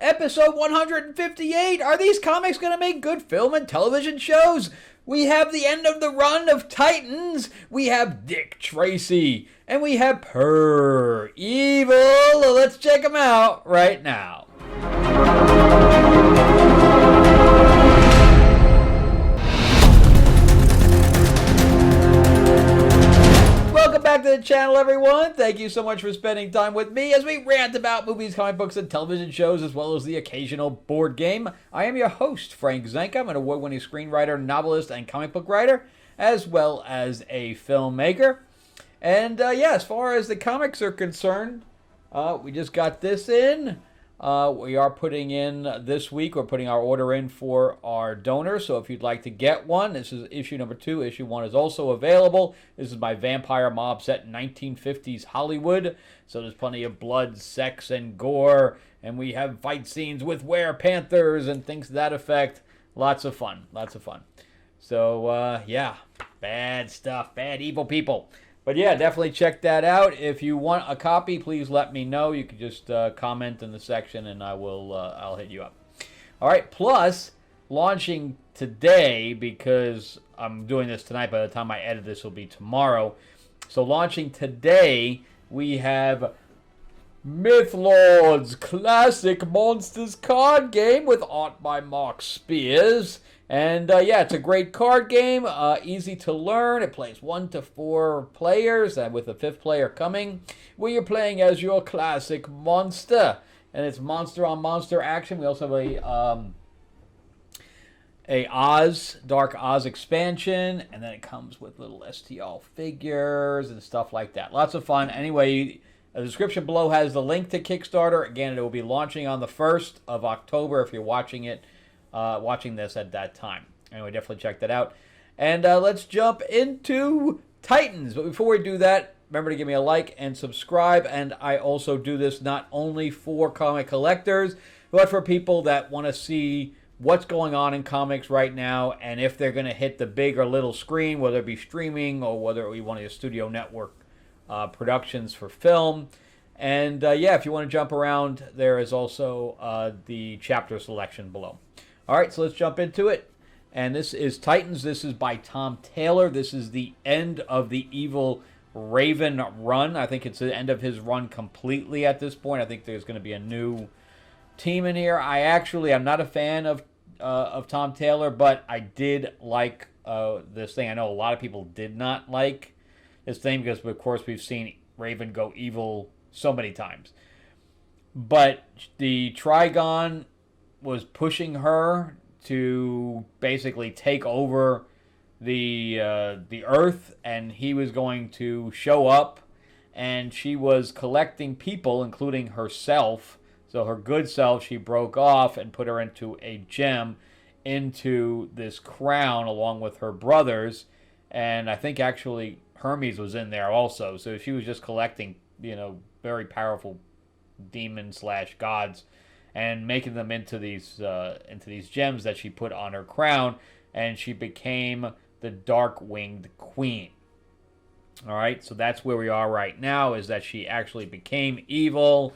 Episode 158. Are these comics going to make good film and television shows? We have the end of the run of Titans. We have Dick Tracy. And we have Purr Evil. Let's check them out right now. Welcome back to the channel, everyone. Thank you so much for spending time with me as we rant about movies, comic books, and television shows, as well as the occasional board game. I am your host, Frank Zanca. I'm an award-winning screenwriter, novelist, and comic book writer, as well as a filmmaker. And as far as the comics are concerned, we just got this in. We are putting in this week, we're putting our order in for our donors. So if you'd like to get one, this is issue number 2. Issue 1 is also available. This is my vampire mob set in 1950s Hollywood. So there's plenty of blood, sex, and gore. And we have fight scenes with were-panthers and things to that effect. Lots of fun. Lots of fun. So, bad stuff. Bad, evil people. But yeah, definitely check that out. If you want a copy, please let me know. You can just comment in the section, and I'll hit you up. All right. Plus, launching today, because I'm doing this tonight. By the time I edit this, will be tomorrow. So launching today, we have Mythlords Classic Monsters card game with art by Mark Spears. And it's a great card game, easy to learn. It plays 1 to 4 players, with a 5th player coming, where you're playing as your classic monster. And it's monster on monster action. We also have a Dark Oz expansion, and then it comes with little STL figures and stuff like that. Lots of fun. Anyway, the description below has the link to Kickstarter. Again, it will be launching on the 1st of October if you're watching this at that time. Anyway, definitely check that out. And let's jump into Titans. But before we do that, remember to give me a like and subscribe. And I also do this not only for comic collectors, but for people that want to see what's going on in comics right now, and if they're going to hit the big or little screen, whether it be streaming or whether we want to do studio network productions for film. And if you want to jump around, there is also the chapter selection below. All right, so let's jump into it. And this is Titans. This is by Tom Taylor. This is the end of the Evil Raven run. I think it's the end of his run completely at this point. I think there's going to be a new team in here. I'm not a fan of Tom Taylor, but I did like this thing. I know a lot of people did not like this thing because, of course, we've seen Raven go evil so many times. But the Trigon was pushing her to basically take over the Earth, and he was going to show up, and she was collecting people, including herself. So her good self, she broke off and put her into a gem, into this crown, along with her brothers, and I think actually Hermes was in there also. So she was just collecting, very powerful demons/gods, and making them into these gems that she put on her crown, and she became the Dark-Winged Queen. All right, so that's where we are right now, is that she actually became evil,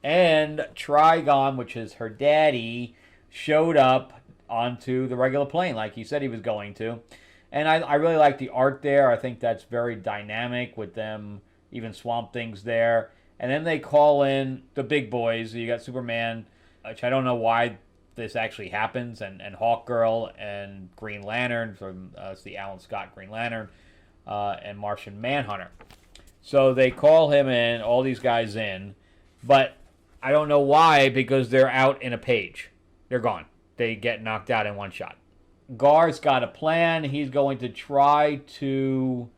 and Trigon, which is her daddy, showed up onto the regular plane like he said he was going to. And I really like the art there. I think that's very dynamic with them, even Swamp Thing's there. And then they call in the big boys. You got Superman, which I don't know why this actually happens, and Hawkgirl and Green Lantern, from it's the Alan Scott Green Lantern, and Martian Manhunter. So they call him in, all these guys in, but I don't know why, because they're out in a page. They're gone. They get knocked out in one shot. Gar's got a plan. He's going to try to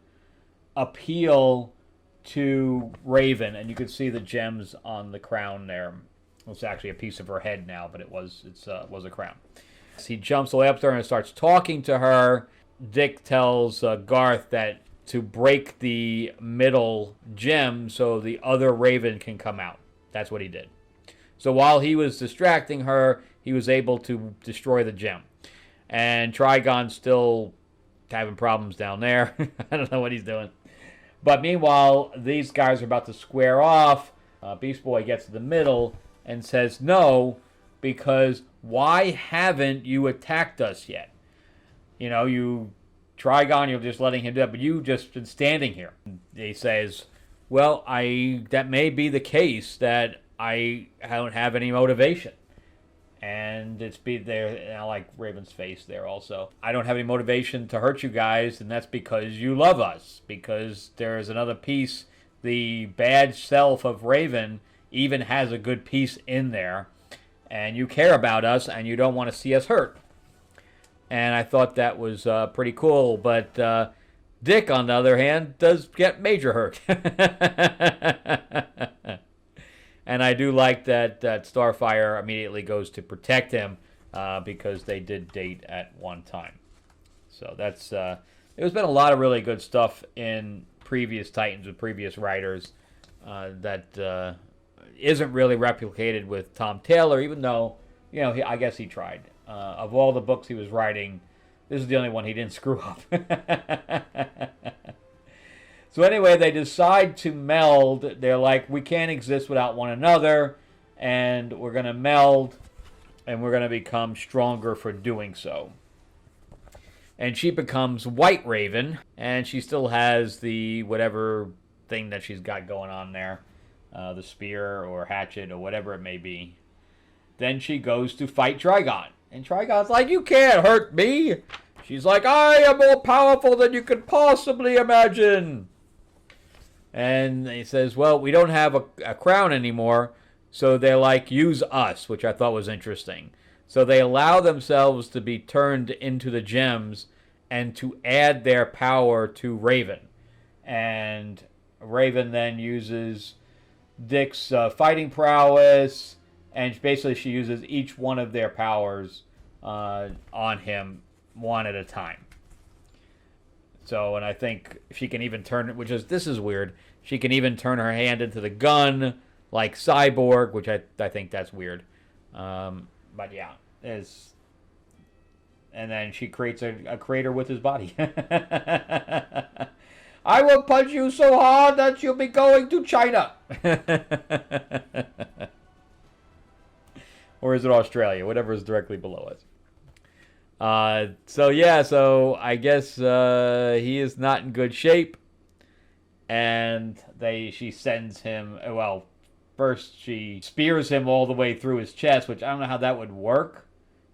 appeal to Raven, and you can see the gems on the crown there. It's actually a piece of her head now, but it was a crown. So he jumps way up there and starts talking to her. Dick tells Garth that to break the middle gem so the other Raven can come out. That's what he did. So while he was distracting her, he was able to destroy the gem. And Trigon's still having problems down there. I don't know what he's doing. But meanwhile, these guys are about to square off. Beast Boy gets to the middle and says, no, because why haven't you attacked us yet? You know, you Trigon, you're just letting him do it, but you just been standing here. He says, well, that may be the case that I don't have any motivation. And it's be there, and I like Raven's face there also. I don't have any motivation to hurt you guys, and that's because you love us. Because there is another piece, the bad self of Raven even has a good piece in there. And you care about us, and you don't want to see us hurt. And I thought that was pretty cool. But Dick, on the other hand, does get major hurt. And I do like that Starfire immediately goes to protect him because they did date at one time. So that's there's been a lot of really good stuff in previous Titans with previous writers that isn't really replicated with Tom Taylor, even though, you know, I guess he tried. Of all the books he was writing, this is the only one he didn't screw up. So anyway, they decide to meld. They're like, we can't exist without one another, and we're going to meld, and we're going to become stronger for doing so. And she becomes White Raven, and she still has the whatever thing that she's got going on there, the spear or hatchet or whatever it may be. Then she goes to fight Trigon, and Trigon's like, you can't hurt me. She's like, I am more powerful than you could possibly imagine. And he says, well, we don't have a crown anymore, so they're like, use us, which I thought was interesting. So they allow themselves to be turned into the gems and to add their power to Raven. And Raven then uses Dick's fighting prowess, and basically she uses each one of their powers on him one at a time. So, and I think she can even turn it, this is weird. She can even turn her hand into the gun, like Cyborg, which I think that's weird. But yeah, and then she creates a crater with his body. I will punch you so hard that you'll be going to China. Or is it Australia? Whatever is directly below us. So I guess he is not in good shape, and she sends him. Well, first she spears him all the way through his chest, which I don't know how that would work.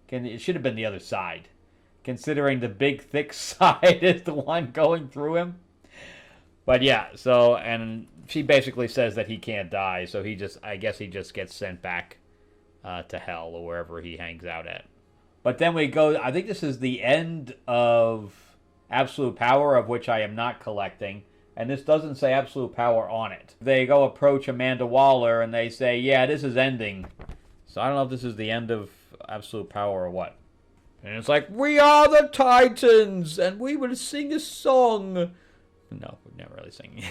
It should have been the other side, considering the big thick side is the one going through him. But yeah, and she basically says that he can't die, so I guess he just gets sent back to hell or wherever he hangs out at. But then we go, I think this is the end of Absolute Power, of which I am not collecting. And this doesn't say Absolute Power on it. They go approach Amanda Waller and they say, yeah, this is ending. So I don't know if this is the end of Absolute Power or what. And it's like, we are the Titans and we will sing a song. No, we're never really singing.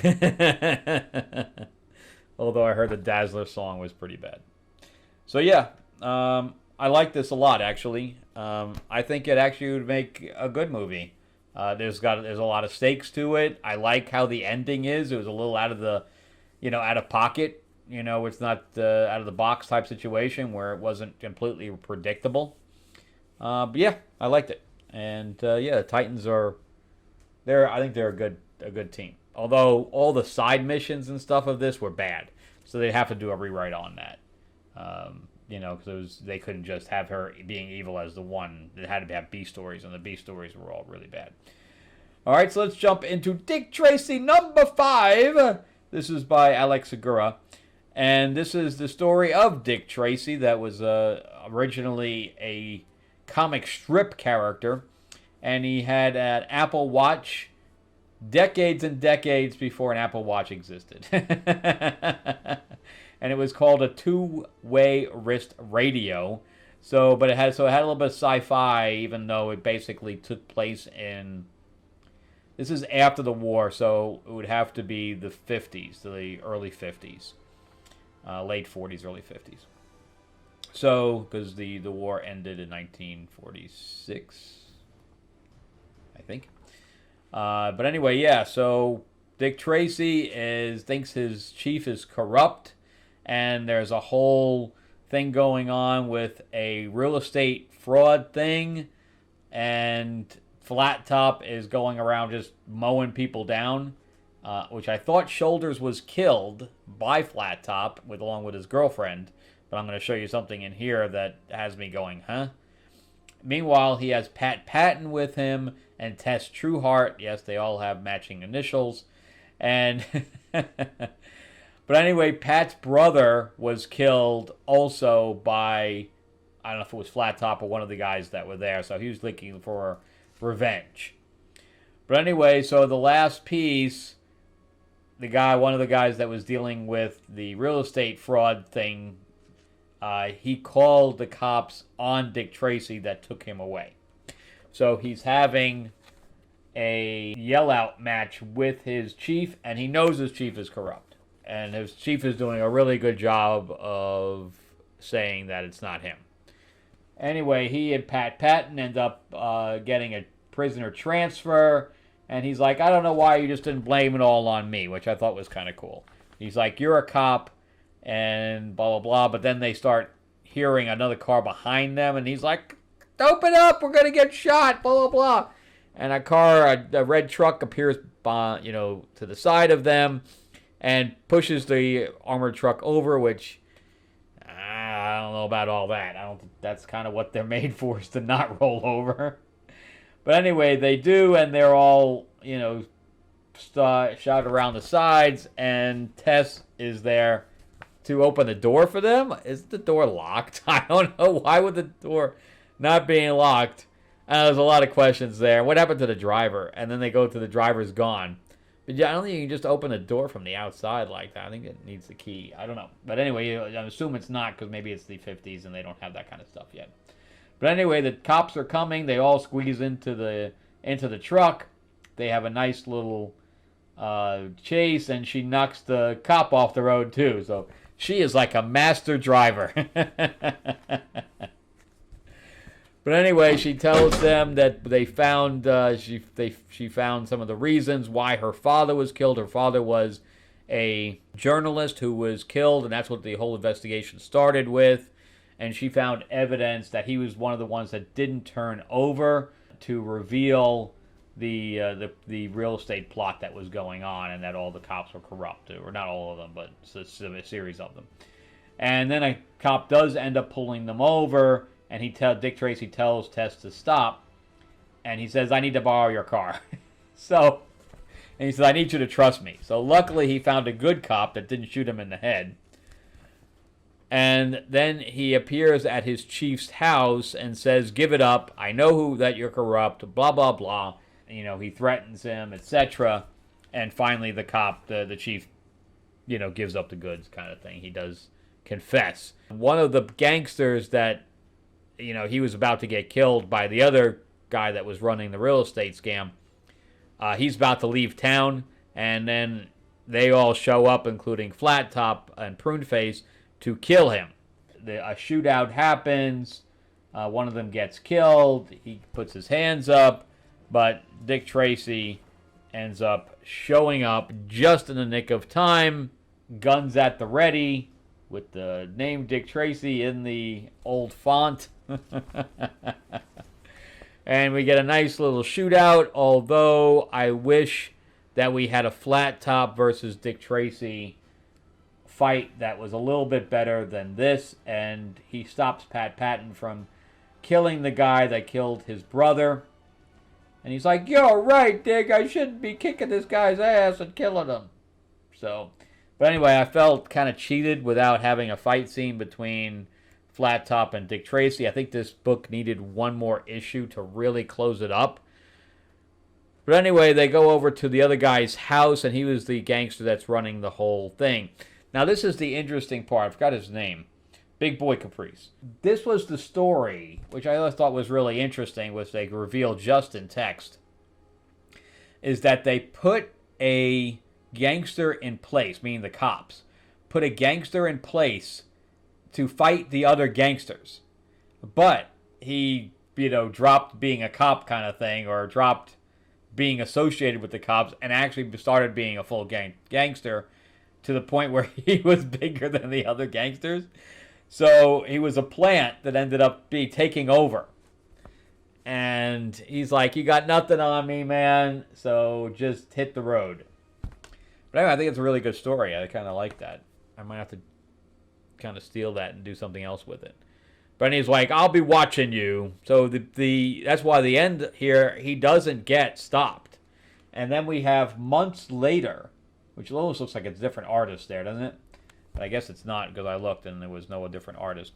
Although I heard the Dazzler song was pretty bad. So yeah, I like this a lot, actually. I think it actually would make a good movie. There's a lot of stakes to it. I like how the ending is. It was a little out of pocket. It's not out of the box type situation where it wasn't completely predictable. But yeah, I liked it. And the Titans I think they're a good team. Although all the side missions and stuff of this were bad, so they'd have to do a rewrite on that. Because they couldn't just have her being evil as the one. They had to have B stories, and the B stories were all really bad. All right, so let's jump into Dick Tracy number 5. This is by Alex Segura, and this is the story of Dick Tracy that was originally a comic strip character, and he had an Apple Watch decades and decades before an Apple Watch existed. And it was called a two-way wrist radio. But it had a little bit of sci-fi, even though it basically took place in. This is after the war, so it would have to be the 50s, the early 50s, late 40s, early 50s. So, because the war ended in 1946, I think. But anyway, yeah. So Dick Tracy thinks his chief is corrupt. And there's a whole thing going on with a real estate fraud thing, and Flat Top is going around just mowing people down, which I thought Shoulders was killed by Flat Top along with his girlfriend, but I'm going to show you something in here that has me going, huh? Meanwhile, he has Pat Patton with him and Tess Trueheart. Yes, they all have matching initials. And but anyway, Pat's brother was killed also by, I don't know if it was Flat Top or one of the guys that were there. So he was looking for revenge. But anyway, so the last piece, one of the guys that was dealing with the real estate fraud thing, he called the cops on Dick Tracy that took him away. So he's having a yell-out match with his chief, and he knows his chief is corrupt. And his chief is doing a really good job of saying that it's not him. Anyway, he and Pat Patton end up getting a prisoner transfer, and he's like, I don't know why you just didn't blame it all on me, which I thought was kind of cool. He's like, you're a cop, and blah, blah, blah. But then they start hearing another car behind them, and he's like, open up, we're going to get shot, blah, blah, blah. And a red truck appears, to the side of them and pushes the armored truck over, which I don't know about all that. I don't think that's kind of what they're made for, is to not roll over. But anyway, they do, and they're all, shot around the sides, and Tess is there to open the door for them. Is the door locked? I don't know. Why would the door not being locked? There's a lot of questions there. What happened to the driver? And then they go to the driver's gone. But yeah, I don't think you can just open the door from the outside like that. I think it needs the key. I don't know. But anyway, I assume it's not, because maybe it's the 50s and they don't have that kind of stuff yet. But anyway, the cops are coming. They all squeeze into the truck. They have a nice little chase, and she knocks the cop off the road too. So she is like a master driver. But anyway, she tells them that they found she found some of the reasons why her father was killed. Her father was a journalist who was killed, and that's what the whole investigation started with. And she found evidence that he was one of the ones that didn't turn over to reveal the real estate plot that was going on, and that all the cops were corrupt, or not all of them, but a series of them. And then a cop does end up pulling them over. And Dick Tracy tells Tess to stop, and he says, I need to borrow your car. And he says, I need you to trust me. So luckily he found a good cop that didn't shoot him in the head. And then he appears at his chief's house and says, give it up. I know that you're corrupt, blah, blah, blah. He threatens him, etc. And finally the cop, the chief, gives up the goods kind of thing. He does confess. One of the gangsters that he was about to get killed by the other guy that was running the real estate scam. He's about to leave town, and then they all show up, including Flat Top and Pruneface, to kill him. A shootout happens. One of them gets killed. He puts his hands up, but Dick Tracy ends up showing up just in the nick of time, guns at the ready, with the name Dick Tracy in the old font. And we get a nice little shootout, although I wish that we had a Flat Top versus Dick Tracy fight that was a little bit better than this, and he stops Pat Patton from killing the guy that killed his brother. And he's like, you're right, Dick, I shouldn't be kicking this guy's ass and killing him. But anyway, I felt kind of cheated without having a fight scene between Flat Top and Dick Tracy. I think this book needed one more issue to really close it up. But anyway, they go over to the other guy's house, and he was the gangster that's running the whole thing. Now, this is the interesting part. I forgot his name. Big Boy Caprice. This was the story, which I thought was really interesting, which they revealed just in text, is that they put a gangster in place, meaning the cops, put a gangster in place to fight the other gangsters. But he, dropped being a cop kind of thing, or dropped being associated with the cops, and actually started being a full gangster to the point where he was bigger than the other gangsters. So he was a plant that ended up taking over. And he's like, you got nothing on me, man, so just hit the road. But anyway, I think it's a really good story. I kind of like that. I might have to kind of steal that and do something else with it. But he's like, I'll be watching you. So that's why the end here, he doesn't get stopped. And then we have months later, which almost looks like it's a different artist there, doesn't it? But I guess it's not because I looked and there was no different artist.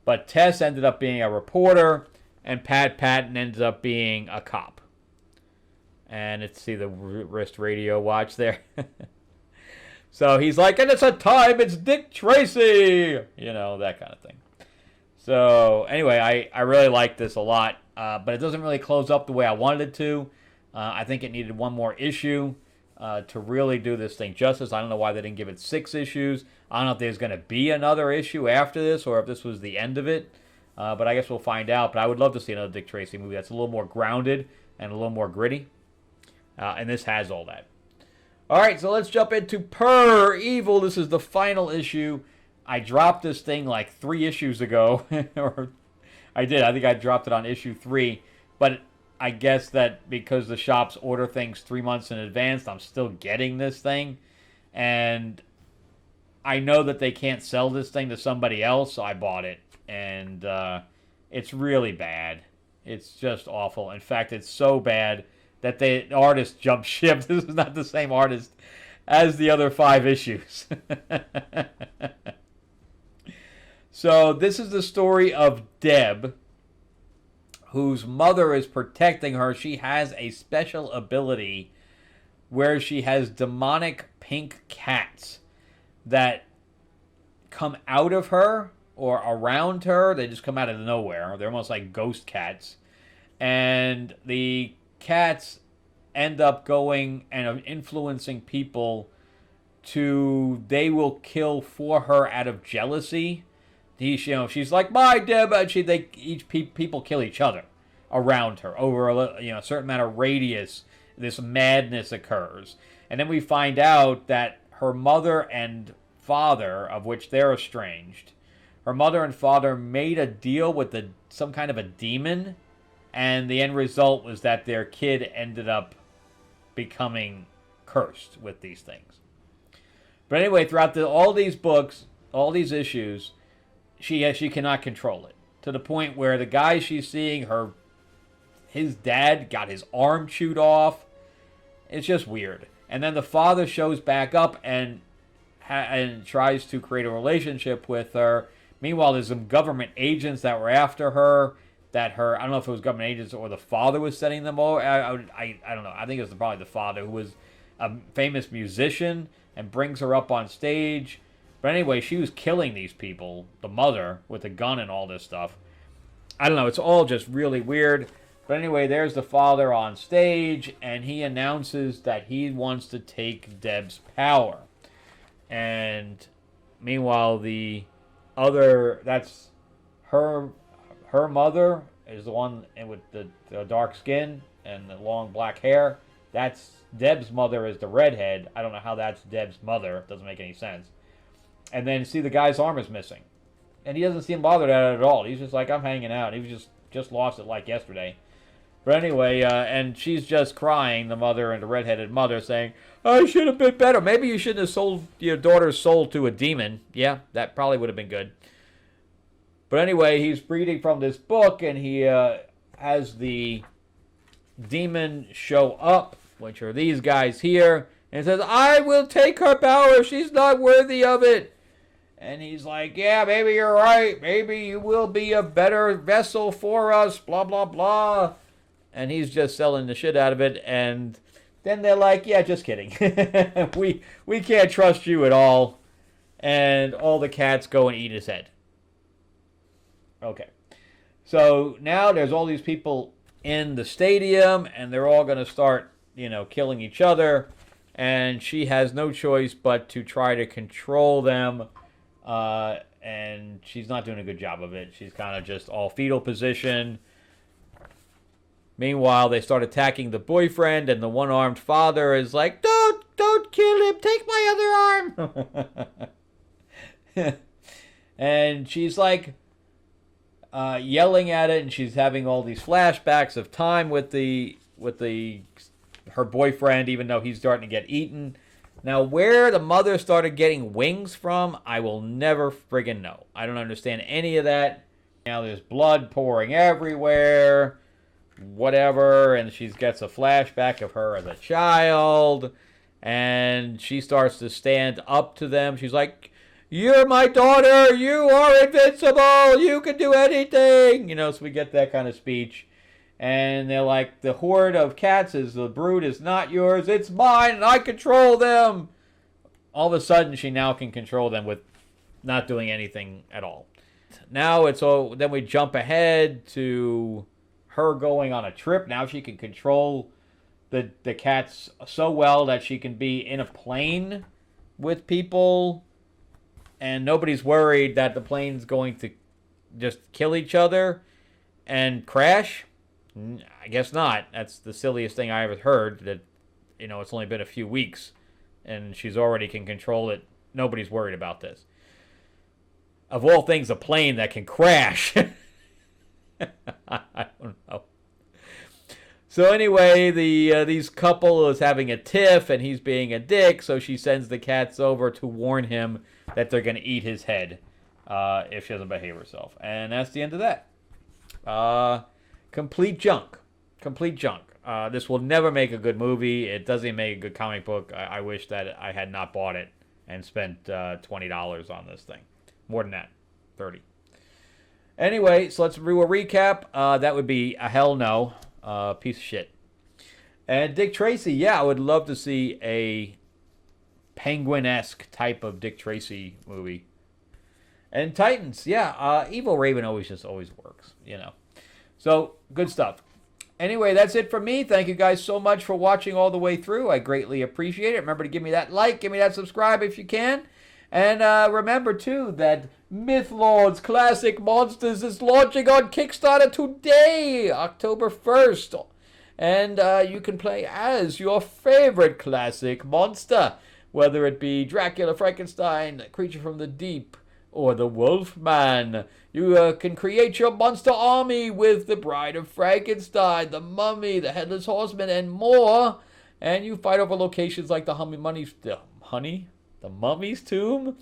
But Tess ended up being a reporter, and Pat Patton ended up being a cop. And let's see the wrist radio watch there. So he's like, and it's a time, it's Dick Tracy! You know, that kind of thing. So anyway, I really like this a lot, but it doesn't really close up the way I wanted it to. I think it needed one more issue to really do this thing justice. I don't know why they didn't give it 6 issues. I don't know if there's going to be another issue after this or if this was the end of it. But I guess we'll find out. But I would love to see another Dick Tracy movie that's a little more grounded and a little more gritty. And this has all that. All right, so let's jump into Purr Evil. This is the final issue. I dropped this thing like 3 issues ago. Or I did. I think I dropped it on issue 3. But I guess that because the shops order things 3 months in advance, I'm still getting this thing. And I know that they can't sell this thing to somebody else, so I bought it. And it's really bad. It's just awful. In fact, it's so bad that the artist jumped ship. This is not the same artist as the other 5 issues. So this is the story of Deb, whose mother is protecting her. She has a special ability where she has demonic pink cats that come out of her or around her. They just come out of nowhere. They're almost like ghost cats. And the cats end up going and influencing people they will kill for her out of jealousy. She's like, my Deb, and people kill each other around her over a certain amount of radius. This madness occurs, and then we find out that her mother and father, of which they're estranged, her mother and father made a deal with some kind of a demon, and the end result was that their kid ended up becoming cursed with these things. But anyway, throughout all these books, all these issues, she cannot control it, to the point where the guy she's seeing, his dad got his arm chewed off. It's just weird. And then the father shows back up and tries to create a relationship with her. Meanwhile, there's some government agents that were after her. I don't know if it was government agents or the father was setting them over. I don't know. I think it was probably the father, who was a famous musician and brings her up on stage. But anyway, she was killing these people, the mother, with a gun and all this stuff. I don't know. It's all just really weird. But anyway, there's the father on stage, and he announces that he wants to take Deb's power. And meanwhile, that's her mother is the one with the dark skin and the long black hair. That's Deb's mother is the redhead. I don't know how that's Deb's mother. It doesn't make any sense. And then see the guy's arm is missing. And he doesn't seem bothered at it at all. He's just like, I'm hanging out. He was just lost it like yesterday. But anyway, and she's just crying, the mother and the redheaded mother, saying, I should have been better. Maybe you shouldn't have sold your daughter's soul to a demon. Yeah, that probably would have been good. But anyway, he's reading from this book, and he has the demon show up, which are these guys here, and says, I will take her power. She's not worthy of it. And he's like, yeah, maybe you're right. Maybe you will be a better vessel for us, blah, blah, blah. And he's just selling the shit out of it. And then they're like, yeah, just kidding. we can't trust you at all. And all the cats go and eat his head. Okay. So now there's all these people in the stadium, and they're all going to start, killing each other. And she has no choice but to try to control them. And she's not doing a good job of it. She's kind of just all fetal position. Meanwhile, they start attacking the boyfriend, and the one-armed father is like, don't kill him, take my other arm. And she's like yelling at it, and she's having all these flashbacks of time with her boyfriend, even though he's starting to get eaten. Now, where the mother started getting wings from, I will never friggin' know. I don't understand any of that. Now there's blood pouring everywhere, whatever, and she gets a flashback of her as a child, and she starts to stand up to them. She's like, "You're my daughter, you are invincible, you can do anything." So we get that kind of speech. And they're like, "The horde of cats the brood is not yours, it's mine, and I control them." All of a sudden, she now can control them with not doing anything at all. Now then we jump ahead to her going on a trip. Now she can control the cats so well that she can be in a plane with people, and nobody's worried that the plane's going to just kill each other and crash. I guess not. That's the silliest thing I ever heard, that it's only been a few weeks and she's already can control it. Nobody's worried about this. Of all things, a plane that can crash. I don't know. So anyway, these couple is having a tiff, and he's being a dick, so she sends the cats over to warn him that they're going to eat his head if she doesn't behave herself. And that's the end of that. Complete junk. Complete junk. This will never make a good movie. It doesn't even make a good comic book. I wish that I had not bought it and spent $20 on this thing. More than that. $30. Anyway, so let's do a recap. That would be a hell no. Piece of shit. And Dick Tracy, yeah, I would love to see a Penguin-esque type of Dick Tracy movie. And Titans, yeah, Evil Raven always works, So, good stuff. Anyway, that's it from me. Thank you guys so much for watching all the way through. I greatly appreciate it. Remember to give me that like, give me that subscribe if you can. And remember, too, that Mythlords Classic Monsters is launching on Kickstarter today, October 1st. And you can play as your favorite classic monster, whether it be Dracula, Frankenstein, Creature from the Deep, or the Wolfman. You can create your monster army with the Bride of Frankenstein, the Mummy, the Headless Horseman, and more. And you fight over locations like the Mummy's Tomb.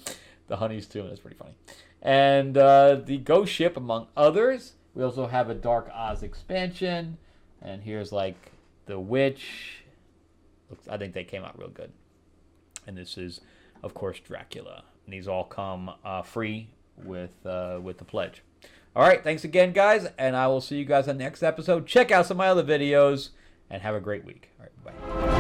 The Honey's Tomb, that's pretty funny. And the Ghost Ship, among others. We also have a Dark Oz expansion. And here's like the Witch. I think they came out real good. And this is, of course, Dracula. And these all come free with the pledge. All right, thanks again, guys, and I will see you guys on the next episode. Check out some of my other videos, and have a great week. All right, bye.